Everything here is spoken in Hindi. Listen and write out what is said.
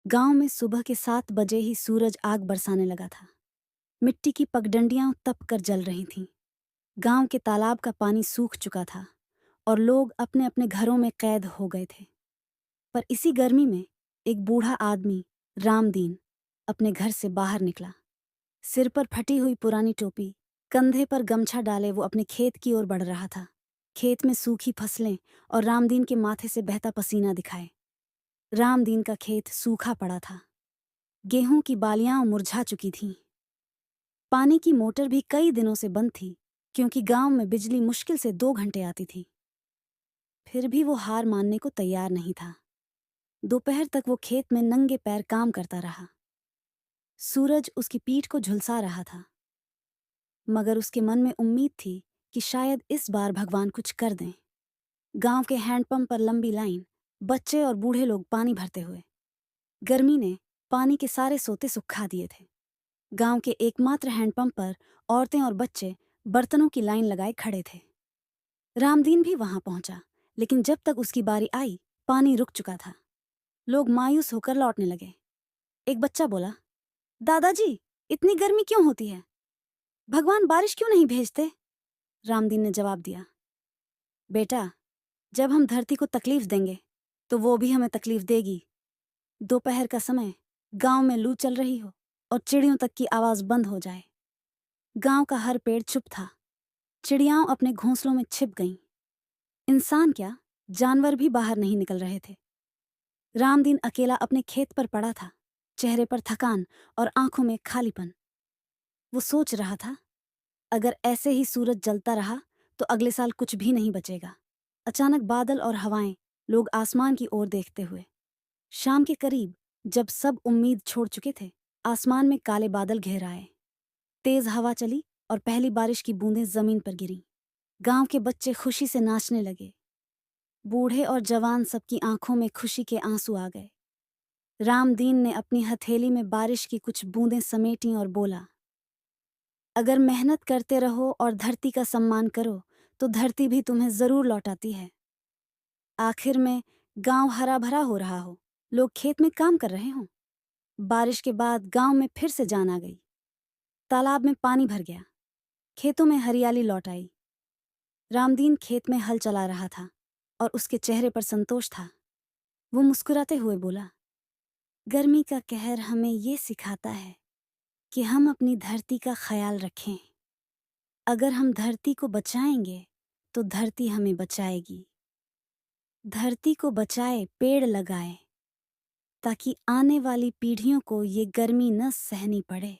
गांव में सुबह के 7 बजे ही सूरज आग बरसाने लगा था। मिट्टी की पगडंडियां तप कर जल रही थीं। गांव के तालाब का पानी सूख चुका था और लोग अपने अपने घरों में कैद हो गए थे। पर इसी गर्मी में एक बूढ़ा आदमी, रामदीन, अपने घर से बाहर निकला। सिर पर फटी हुई पुरानी टोपी, कंधे पर गमछा डाले वो अपने खेत की ओर बढ़ रहा था। खेत में सूखी फसलें और रामदीन के माथे से बहता पसीना दिखाए। रामदीन का खेत सूखा पड़ा था। गेहूं की बालियां मुरझा चुकी थीं। पानी की मोटर भी कई दिनों से बंद थी, क्योंकि गांव में बिजली मुश्किल से 2 घंटे आती थी। फिर भी वो हार मानने को तैयार नहीं था। दोपहर तक वो खेत में नंगे पैर काम करता रहा। सूरज उसकी पीठ को झुलसा रहा था, मगर उसके मन में उम्मीद थी कि शायद इस बार भगवान कुछ कर दें। गांव के हैंडपंप पर लंबी लाइन, बच्चे और बूढ़े लोग पानी भरते हुए। गर्मी ने पानी के सारे सोते सुखा दिए थे। गांव के एकमात्र हैंडपंप पर औरतें और बच्चे बर्तनों की लाइन लगाए खड़े थे। रामदीन भी वहां पहुंचा, लेकिन जब तक उसकी बारी आई, पानी रुक चुका था। लोग मायूस होकर लौटने लगे। एक बच्चा बोला, दादाजी, इतनी गर्मी क्यों होती है? भगवान बारिश क्यों नहीं भेजते? रामदीन ने जवाब दिया, बेटा, जब हम धरती को तकलीफ देंगे तो वो भी हमें तकलीफ देगी। दोपहर का समय, गांव में लू चल रही हो और चिड़ियों तक की आवाज बंद हो जाए। गांव का हर पेड़ चुप था। चिड़ियाओं अपने घोंसलों में छिप गईं। इंसान क्या, जानवर भी बाहर नहीं निकल रहे थे। रामदीन अकेला अपने खेत पर पड़ा था, चेहरे पर थकान और आंखों में खालीपन। वो सोच रहा था, अगर ऐसे ही सूरज जलता रहा तो अगले साल कुछ भी नहीं बचेगा। अचानक बादल और हवाएं, लोग आसमान की ओर देखते हुए। शाम के करीब, जब सब उम्मीद छोड़ चुके थे, आसमान में काले बादल घेर आए। तेज हवा चली और पहली बारिश की बूंदें जमीन पर गिरीं। गांव के बच्चे खुशी से नाचने लगे। बूढ़े और जवान सबकी आंखों में खुशी के आंसू आ गए। रामदीन ने अपनी हथेली में बारिश की कुछ बूंदें समेटीं और बोला, अगर मेहनत करते रहो और धरती का सम्मान करो तो धरती भी तुम्हें जरूर लौटाती है। आखिर में गांव हरा भरा हो रहा हो, लोग खेत में काम कर रहे हों। बारिश के बाद गांव में फिर से जान आ गई। तालाब में पानी भर गया। खेतों में हरियाली लौट आई। रामदीन खेत में हल चला रहा था और उसके चेहरे पर संतोष था। वो मुस्कुराते हुए बोला, गर्मी का कहर हमें ये सिखाता है कि हम अपनी धरती का ख्याल रखें। अगर हम धरती को बचाएंगे तो धरती हमें बचाएगी। धरती को बचाए, पेड़ लगाए, ताकि आने वाली पीढ़ियों को ये गर्मी न सहनी पड़े।